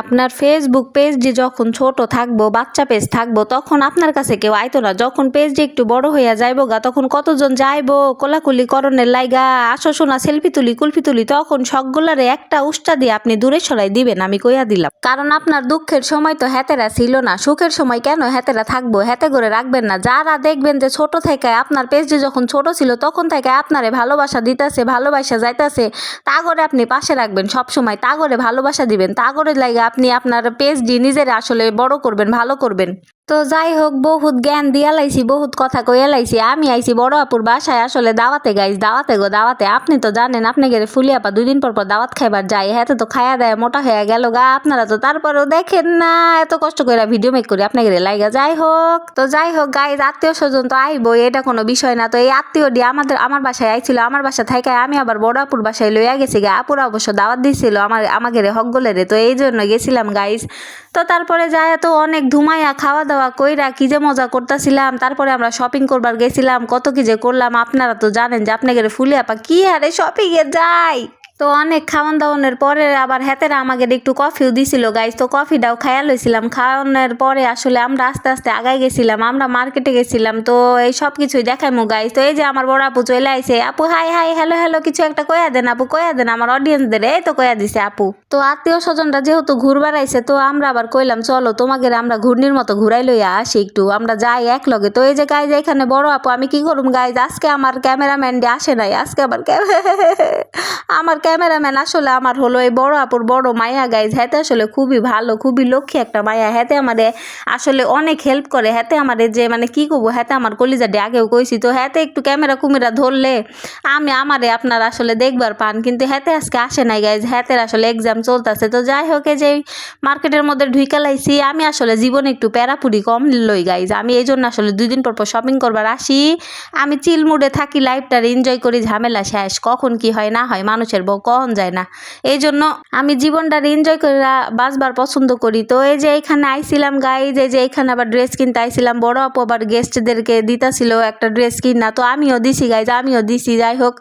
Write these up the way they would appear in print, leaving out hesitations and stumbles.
আপনার ফেসবুক পেজটি যখন ছোট থাকবো, বাচ্চা পেজ থাকবো, তখন আপনার কাছে কেউ আইতো না। যখন পেজটি একটু বড় হইয়া যাইবো গা, তখন কতজন যাইবো কোলাকুলি করণের লাইগা, আসো শোনা সেলফি তুলি কুলফি তুলি, তখন সবগুলারে একটা উষ্টা দিয়ে আপনি দূরে সরাই দিবেন, আমি কইয়া দিলাম। কারণ আপনার দুঃখের সময় তো হেতেরা ছিল না, সুখের সময় কেন হেতেরা থাকবো, হেতে করে রাখবেন না। যারা দেখবেন যে ছোট থেকে আপনার পেজটি যখন ছোট ছিল তখন থেকে আপনারে ভালোবাসা দিতেছে, ভালোবাসা যাইতেছে, তা করে আপনি পাশে রাখবেন সব সময়, তা করে ভালোবাসা দিবেন, তা করে লাগে আপনি আপনার পেজটি নিজের আসলে বড় করবেন, ভালো করবেন। তো যাই হোক, বহুত জ্ঞান দিয়া লাইছি, বহুত কথা কইয়া লাইছি। আমি আইছি বড় আপুর বাসায় আসলে দাওয়াতে গাইজ, দাওয়াতে গো দাওয়াতে। আপনি তো জানেন আপনি গেলে ফুলি আপা 2 দিন পর পর দাওয়াত খাইবার যাই, হ্যাঁ তো খায়া দেয় মোটা হয়ে গেল গা। আপনারা তো তারপরেও দেখেন না, এত কষ্ট করে ভিডিও মেক করি আপনাকে লাইগা। যাই হোক গাইজ, আত্মীয় স্বজন তো আইবো, এটা কোনো বিষয় না। তো এই আত্মীয়টি আমার বাসায় আইছিল, আমার বাসা থেকে আমি আবার বড় আপুর বাসায় লইয়া গেছি গা। আপুরা অবশ্য দাওয়াত দিছিল আমাকে হকগোলেরে, তো এই জন্য গেছিলাম গাইজ। তো তারপরে যায় তো অনেক ধুমাইয়া খাওয়া দাওয়া কইরা কি যে মজা করতেছিলাম। তারপরে আমরা শপিং করবার গেছিলাম, কত কি যে করলাম। আপনারা তো জানেন যে আপনাদের ফুলি আপা কি হারে শপিংয়ে যায়। তো অনেক খাওয়ান দাওয়ানোর পরে আবার হেতেরা আমাকে একটু কফিও দিছিল গাইজ। তো কফিটাও খাইয়া লইছিলাম। খাওয়ানোর পরে আসলে আমরা আস্তে আস্তে আগাই গেছিলাম, আমরা মার্কেটে গেছিলাম। তো এই সব কিছুই দেখাইমু গাইজ। তো এই যে আমার বড় আপু চলে আইছে। আপু হাই হাই, হ্যালো হ্যালো, কিছু একটা কইয়া দেন আপু, কইয়া দেন আমার অডিয়েন্সদের। এই তো কইয়া দিছে আপু। তো আত্মীয় স্বজনরা যেহেতু ঘুরবার আইছে, তো আমরা আবার কইলাম চলো তোমাকে আমরা ঘূর্ণির মতো ঘুরাই লইয়া আসি, একটু আমরা যাই এক লগে। তো এই যে গাইজ এখানে বড় আপু, আমি কি করুম গাইজ, আজকে আমার ক্যামেরাম্যান আসে নাই, আজকে আমার ক্যামেরাম্যান আসলে আমার হলো এই বড় আপুর বড় মাইয়া গাইজ। হেতে আসলে খুবই ভালো, খুবই লক্ষ্মী একটা মাইয়া। হেতে আমাদের আসলে অনেক হেল্প করে। হেতে আমাদের যে মানে কি করবো, হেতে আমার কলিজাটি আগেও কইছি। তো হেতে একটু ক্যামেরা কুমিরা ধরলে আমারে আপনারা আসলে দেখবার পান, কিন্তু হেতে আজকে আসে নাই গাইজ। হেতের আসলে এক্সাম চলতেছে। তো যাই হোক, এই যে মার্কেটের মধ্যে ঢুইকা লাইছি। আমি আসলে জীবনে একটু প্যারাপুরি কম লই গাইজ। আমি এই জন্য আসলে 2 দিন পর পর শপিং করবার আসি। আমি চিল মুডে থাকি, লাইফটার এনজয় করি, ঝামেলা শেষ, কখন কি হয় না হয় মানুষের বউ কখন যায় না। এই জন্য আমি জীবনটার এনজয় করে বাঁচবার পছন্দ করি। তো এই যে এইখানে আইছিলাম গাইজ, এই যে এইখানে আবার ড্রেস কিনতে আইছিলাম। বড় আপু আবার গেস্টদেরকে দিতাছিল একটা ড্রেস কিনা, তো আমিও দিছি গাইজ, আমিও দিছি। যাই হোক,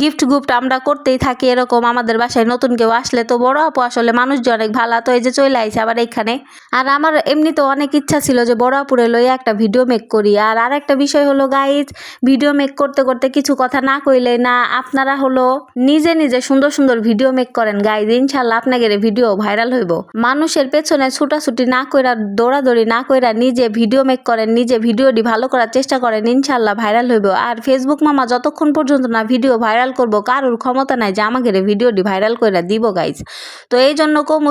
গিফট আমরা করতেই থাকি এরকম আমাদের বাসায় নতুন কেউ আসলে। তো বড় আপু আসলে মানুষজন অনেক ভালো। তো এই যে চলে আইছে আবার এইখানে। আর আমার এমনি তো অনেক ইচ্ছা ছিল যে বড় আপুরে লইয়া একটা ভিডিও মেক করি। আর একটা বিষয় হলো গাইজ, ভিডিও মেক করতে করতে কিছু কথা না কইলে না। আপনারা হলো নিজে নিজে সুন্দর সুন্দর ভিডিও মেক করেন গাইজ, ইনশাল্লাহ আপনাদের ভিডিও ভাইরাল হইব। মানুষের পেছনে ছুটাছুটি না কইরা, দৌড়াদৌড়ি না কইরা নিজে ভিডিও মেক করেন, নিজে ভিডিওটি ভালো করার চেষ্টা করেন, ইনশাল্লাহ ভাইরাল হইব। আর ফেসবুক মামা যতক্ষণ পর্যন্ত না ভিডিও ভাইরাল করবো, কারোর ক্ষমতা নাই যে আমাদের ভিডিওটি ভাইরাল কইরা দিব গাইজ। তো এই জন্য কমু